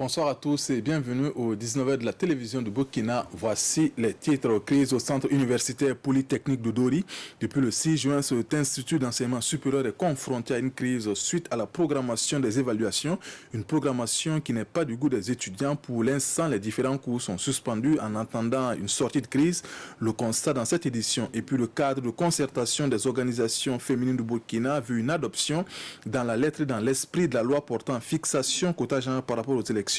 Bonsoir à tous et bienvenue au 19h de la télévision de Burkina. Voici les titres. Crise au centre universitaire polytechnique de Dori. Depuis le 6 juin, cet institut d'enseignement supérieur est confronté à une crise suite à la programmation des évaluations. Une programmation qui n'est pas du goût des étudiants. Pour l'instant, les différents cours sont suspendus en attendant une sortie de crise. Le constat dans cette édition et puis le cadre de concertation des organisations féminines du Burkina a vu une adoption dans la lettre et dans l'esprit de la loi portant fixation quota genre par rapport aux élections.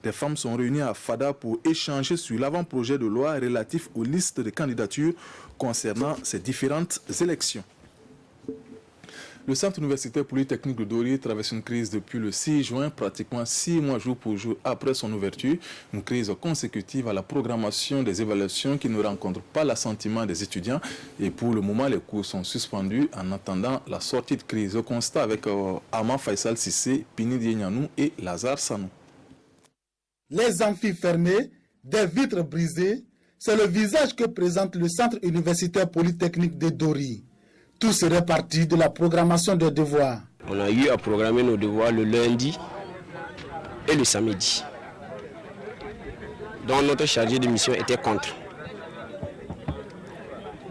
Les femmes sont réunies à Fada pour échanger sur l'avant-projet de loi relatif aux listes de candidatures concernant ces différentes élections. Le centre universitaire polytechnique de Dori traverse une crise depuis le 6 juin, pratiquement 6 mois jour pour jour après son ouverture. Une crise consécutive à la programmation des évaluations qui ne rencontre pas l'assentiment des étudiants. Et pour le moment, les cours sont suspendus en attendant la sortie de crise. Au constat avec Ama Faisal Sissé, Pini Dienyanou et Lazare Sanou. Les amphis fermés, des vitres brisées, c'est le visage que présente le centre universitaire polytechnique de Dori. Tout serait parti de la programmation des devoirs. On a eu à programmer nos devoirs le lundi et le samedi. Donc notre chargé de mission était contre.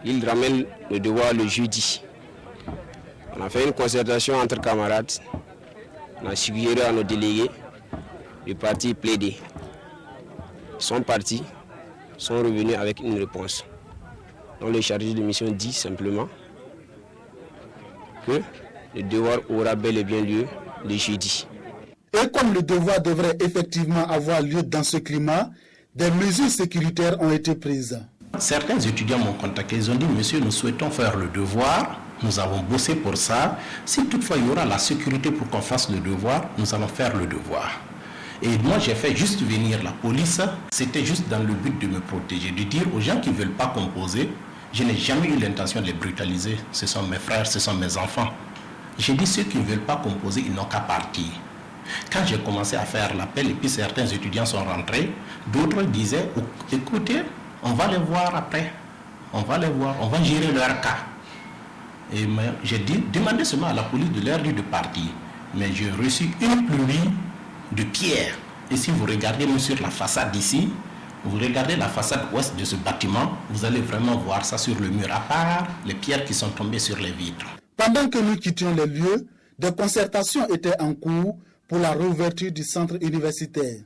Il ramène le devoir le jeudi. On a fait une concertation entre camarades. On a suggéré à nos délégués de partir plaider. Ils sont partis, sont revenus avec une réponse. Donc le chargé de mission dit simplement que le devoir aura bel et bien lieu le jeudi. Et comme le devoir devrait effectivement avoir lieu dans ce climat, des mesures sécuritaires ont été prises. Certains étudiants m'ont contacté, ils ont dit « Monsieur, nous souhaitons faire le devoir, nous avons bossé pour ça. Si toutefois il y aura la sécurité pour qu'on fasse le devoir, nous allons faire le devoir. » Et moi, j'ai fait juste venir la police, c'était juste dans le but de me protéger, de dire aux gens qui ne veulent pas composer, je n'ai jamais eu l'intention de les brutaliser. Ce sont mes frères, ce sont mes enfants. J'ai dit ceux qui ne veulent pas composer, ils n'ont qu'à partir. Quand j'ai commencé à faire l'appel, et puis certains étudiants sont rentrés, d'autres disaient, écoutez, on va les voir après. On va les voir, on va gérer leur cas. Et j'ai dit, demandez seulement à la police de leur dire de partir. Mais j'ai reçu une pluie de pierres. Et si vous regardez même sur la façade d'ici, vous regardez la façade ouest de ce bâtiment, vous allez vraiment voir ça sur le mur, à part les pierres qui sont tombées sur les vitres. Pendant que nous quittions les lieux, des concertations étaient en cours pour la réouverture du centre universitaire.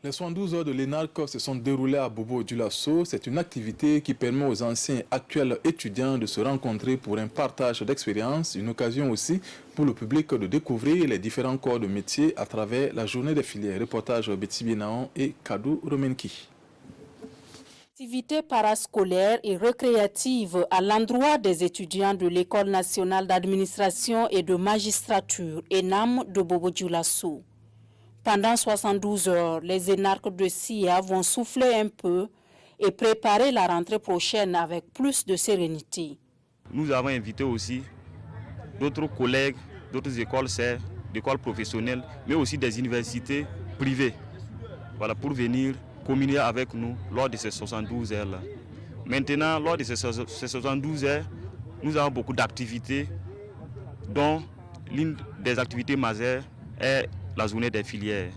Les 72 heures de l'ENARC se sont déroulées à Bobo-Dioulasso. C'est une activité qui permet aux anciens et actuels étudiants de se rencontrer pour un partage d'expériences, une occasion aussi pour le public de découvrir les différents corps de métier à travers la journée des filières. Reportage Betty Binaon et Kadou Romenki. Activité parascolaire et récréative à l'endroit des étudiants de l'École nationale d'administration et de magistrature ENAM de Bobo-Dioulasso. Pendant 72 heures, les énarques de SIA vont souffler un peu et préparer la rentrée prochaine avec plus de sérénité. Nous avons invité aussi d'autres collègues, d'autres écoles sœurs, d'écoles professionnelles, mais aussi des universités privées, voilà, pour venir communier avec nous lors de ces 72 heures-là. Maintenant, lors de ces 72 heures, nous avons beaucoup d'activités, dont l'une des activités majeures est la journée des filières.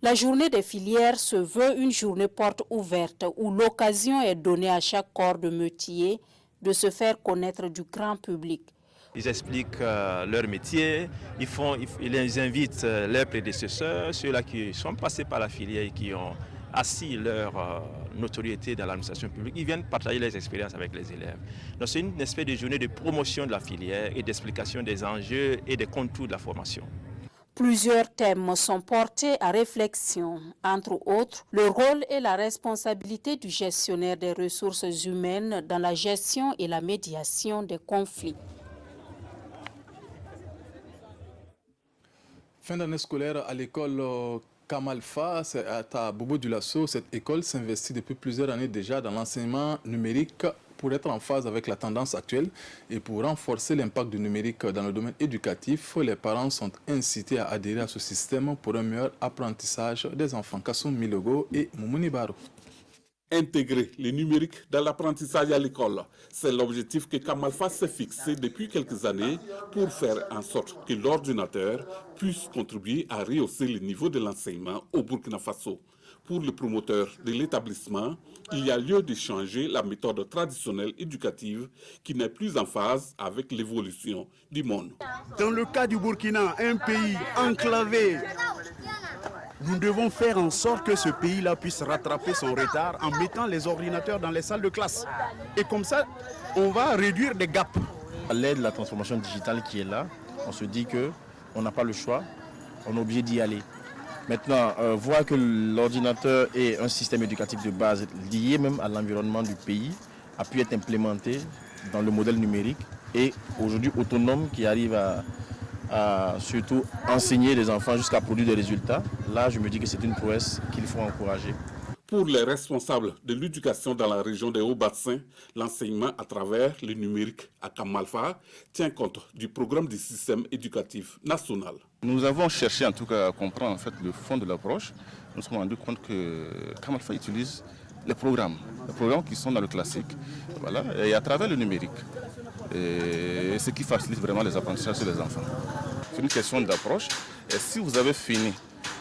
La journée des filières se veut une journée porte ouverte où l'occasion est donnée à chaque corps de métier de se faire connaître du grand public. Ils expliquent leur métier, ils invitent leurs prédécesseurs, ceux-là qui sont passés par la filière et qui ont assis leur notoriété dans l'administration publique. Ils viennent partager leurs expériences avec les élèves. Donc c'est une espèce de journée de promotion de la filière et d'explication des enjeux et des contours de la formation. Plusieurs thèmes sont portés à réflexion, entre autres le rôle et la responsabilité du gestionnaire des ressources humaines dans la gestion et la médiation des conflits. Fin d'année scolaire à l'école Kamalfa, à Bobo-Dioulasso. Cette école s'investit depuis plusieurs années déjà dans l'enseignement numérique pour être en phase avec la tendance actuelle et pour renforcer l'impact du numérique dans le domaine éducatif. Les parents sont incités à adhérer à ce système pour un meilleur apprentissage des enfants. Kassoum Milogo et Moumouni Barou. Intégrer le numérique dans l'apprentissage à l'école. C'est l'objectif que Kamalfa s'est fixé depuis quelques années pour faire en sorte que l'ordinateur puisse contribuer à rehausser le niveau de l'enseignement au Burkina Faso. Pour le promoteur de l'établissement, il y a lieu de changer la méthode traditionnelle éducative qui n'est plus en phase avec l'évolution du monde. Dans le cas du Burkina, un pays enclavé, nous devons faire en sorte que ce pays-là puisse rattraper son retard en mettant les ordinateurs dans les salles de classe. Et comme ça, on va réduire des gaps. À l'aide de la transformation digitale qui est là, on se dit qu'on n'a pas le choix, on est obligé d'y aller. Maintenant, voir que l'ordinateur est un système éducatif de base lié même à l'environnement du pays a pu être implémenté dans le modèle numérique et aujourd'hui autonome qui arrive à surtout enseigner les enfants jusqu'à produire des résultats. Là, je me dis que c'est une prouesse qu'il faut encourager. Pour les responsables de l'éducation dans la région des Hauts-Bassins, l'enseignement à travers le numérique à Kamalfa tient compte du programme du système éducatif national. Nous avons cherché en tout cas à comprendre en fait, le fond de l'approche. Nous nous sommes rendus compte que Kamalfa utilise les programmes qui sont dans le classique, voilà, et à travers le numérique. Et ce qui facilite vraiment les apprentissages sur les enfants. C'est une question d'approche. Et si vous avez fini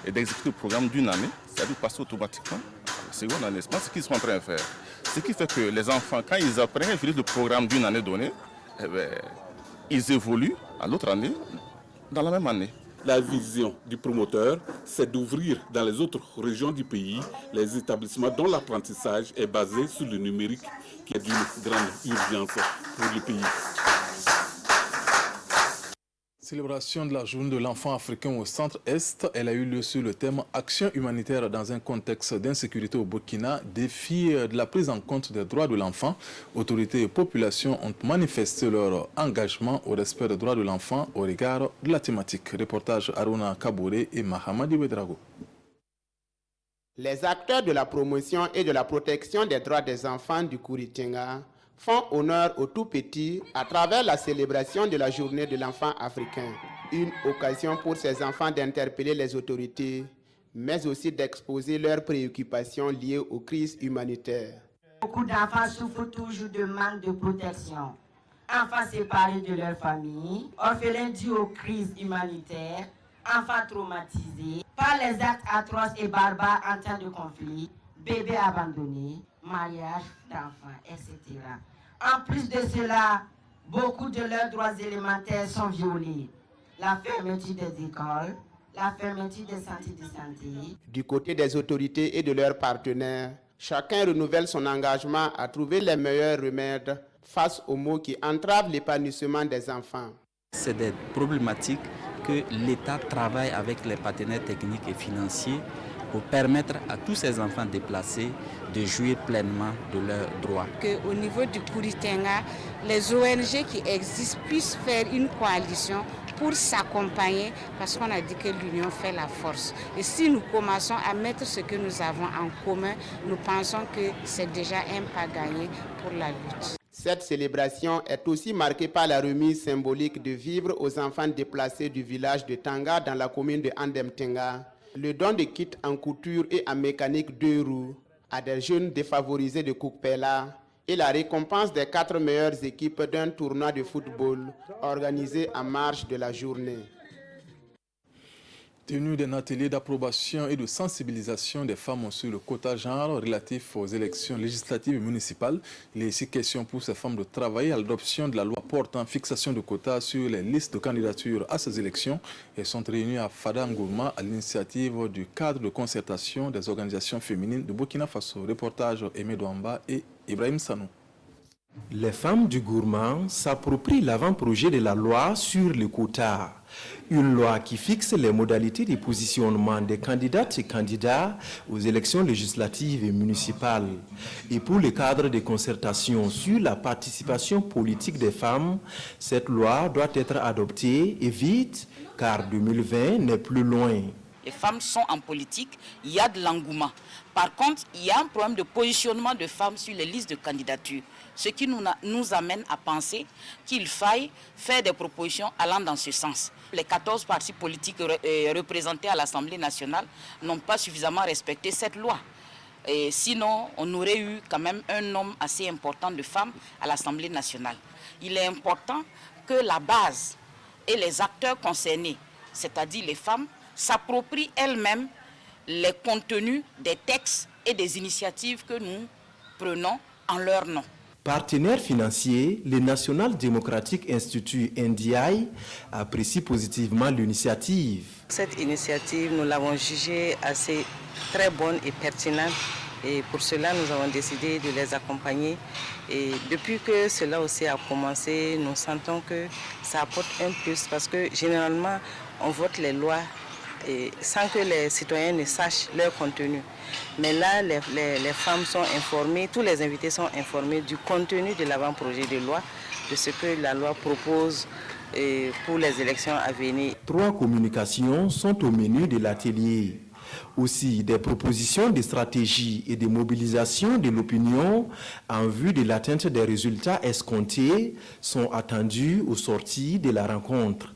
d'exécuter le programme d'une année, ça doit passer automatiquement à la seconde année. C'est ce qu'ils sont en train de faire. Ce qui fait que les enfants, quand ils apprennent à utiliser le programme d'une année donnée, eh bien, ils évoluent à l'autre année, dans la même année. La vision du promoteur, c'est d'ouvrir dans les autres régions du pays les établissements dont l'apprentissage est basé sur le numérique, qui est d'une grande urgence pour le pays. Célébration de la journée de l'enfant africain au centre-est, elle a eu lieu sur le thème Action humanitaire dans un contexte d'insécurité au Burkina, défi de la prise en compte des droits de l'enfant. Autorités et populations ont manifesté leur engagement au respect des droits de l'enfant au regard de la thématique. Reportage Aruna Kabouré et Mahamadi Ouedraogo. Les acteurs de la promotion et de la protection des droits des enfants du Kouritenga font honneur aux tout-petits à travers la célébration de la journée de l'enfant africain. Une occasion pour ces enfants d'interpeller les autorités, mais aussi d'exposer leurs préoccupations liées aux crises humanitaires. Beaucoup d'enfants souffrent toujours de manque de protection. Enfants séparés de leur famille, orphelins dus aux crises humanitaires, enfants traumatisés par les actes atroces et barbares en temps de conflit, bébés abandonnés, mariage d'enfants, etc. En plus de cela, beaucoup de leurs droits élémentaires sont violés. La fermeture des écoles, la fermeture des centres de santé. Du côté des autorités et de leurs partenaires, chacun renouvelle son engagement à trouver les meilleurs remèdes face aux maux qui entravent l'épanouissement des enfants. C'est des problématiques que l'État travaille avec les partenaires techniques et financiers pour permettre à tous ces enfants déplacés de jouir pleinement de leurs droits. Au niveau du Kouritenga, les ONG qui existent puissent faire une coalition pour s'accompagner, parce qu'on a dit que l'union fait la force. Et si nous commençons à mettre ce que nous avons en commun, nous pensons que c'est déjà un pas gagné pour la lutte. Cette célébration est aussi marquée par la remise symbolique de vivres aux enfants déplacés du village de Tanga dans la commune de Andemtenga, le don de kits en couture et en mécanique 2 roues à des jeunes défavorisés de Koukpela et la récompense des 4 meilleures équipes d'un tournoi de football organisé en marge de la journée. Tenue d'un atelier d'approbation et de sensibilisation des femmes sur le quota genre relatif aux élections législatives et municipales. Il est ici question pour ces femmes de travailler à l'adoption de la loi portant fixation de quotas sur les listes de candidature à ces élections. Elles sont réunies à Fadangourma à l'initiative du cadre de concertation des organisations féminines de Burkina Faso. Reportage Aimé Douamba et Ibrahim Sanou. Les femmes du Gourmand s'approprient l'avant-projet de la loi sur le quota. Une loi qui fixe les modalités de positionnement des candidates et candidats aux élections législatives et municipales. Et pour le cadre de concertation sur la participation politique des femmes, cette loi doit être adoptée et vite, car 2020 n'est plus loin. Les femmes sont en politique, il y a de l'engouement. Par contre, il y a un problème de positionnement de femmes sur les listes de candidature, ce qui nous amène à penser qu'il faille faire des propositions allant dans ce sens. Les 14 partis politiques représentés à l'Assemblée nationale n'ont pas suffisamment respecté cette loi. Et sinon, on aurait eu quand même un nombre assez important de femmes à l'Assemblée nationale. Il est important que la base et les acteurs concernés, c'est-à-dire les femmes, s'approprient elles-mêmes les contenus des textes et des initiatives que nous prenons en leur nom. Partenaire financier, le National Democratic Institute NDI apprécie positivement l'initiative. Cette initiative, nous l'avons jugée assez très bonne et pertinente. Et pour cela, nous avons décidé de les accompagner. Et depuis que cela aussi a commencé, nous sentons que ça apporte un plus. Parce que généralement, on vote les lois sans que les citoyens ne sachent leur contenu. Mais là, les femmes sont informées, tous les invités sont informés du contenu de l'avant-projet de loi, de ce que la loi propose pour les élections à venir. 3 communications sont au menu de l'atelier. Aussi, des propositions de stratégie et de mobilisation de l'opinion en vue de l'atteinte des résultats escomptés sont attendues au sortir de la rencontre.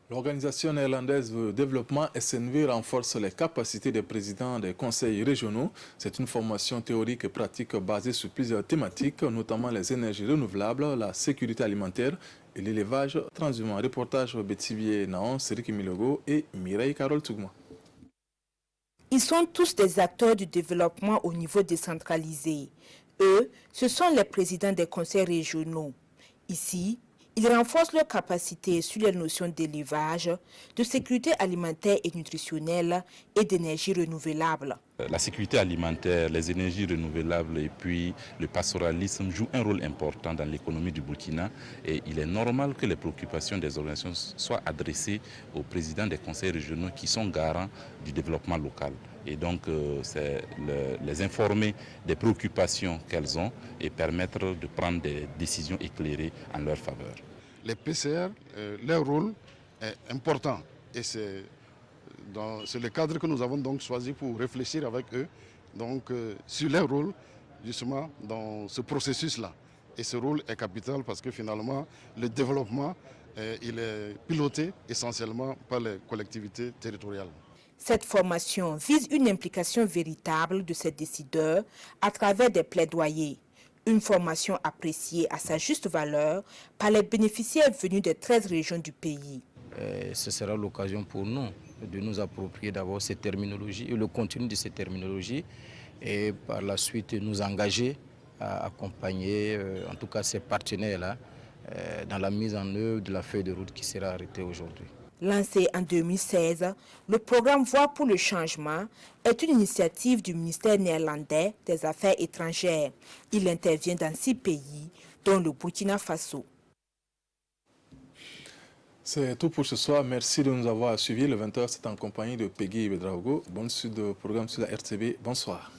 L'organisation néerlandaise de développement SNV renforce les capacités des présidents des conseils régionaux. C'est une formation théorique et pratique basée sur plusieurs thématiques, notamment les énergies renouvelables, la sécurité alimentaire et l'élevage transhumant. Reportage Bettivier Naon, Seriki Milogo et Mireille Carole Tougma. Ils sont tous des acteurs du développement au niveau décentralisé. Eux, ce sont les présidents des conseils régionaux. Ici, ils renforcent leurs capacités sur les notions d'élevage, de sécurité alimentaire et nutritionnelle et d'énergie renouvelable. La sécurité alimentaire, les énergies renouvelables et puis le pastoralisme jouent un rôle important dans l'économie du Burkina et il est normal que les préoccupations des organisations soient adressées aux présidents des conseils régionaux qui sont garants du développement local. Et donc, c'est les informer des préoccupations qu'elles ont et permettre de prendre des décisions éclairées en leur faveur. Les PCR, leur rôle est important et c'est le cadre que nous avons donc choisi pour réfléchir avec eux donc, sur leur rôle justement dans ce processus-là. Et ce rôle est capital parce que finalement, le développement, il est piloté essentiellement par les collectivités territoriales. Cette formation vise une implication véritable de ces décideurs à travers des plaidoyers. Une formation appréciée à sa juste valeur par les bénéficiaires venus des 13 régions du pays. Ce sera l'occasion pour nous de nous approprier d'abord ces terminologies et le contenu de ces terminologies et par la suite nous engager à accompagner en tout cas ces partenaires-là dans la mise en œuvre de la feuille de route qui sera arrêtée aujourd'hui. Lancé en 2016, le programme Voix pour le changement est une initiative du ministère néerlandais des Affaires étrangères. Il intervient dans 6 pays, dont le Burkina Faso. C'est tout pour ce soir. Merci de nous avoir suivis. Le 20h, c'est en compagnie de Peggy Bedraogo. Bonne suite de programme sur la RTB. Bonsoir.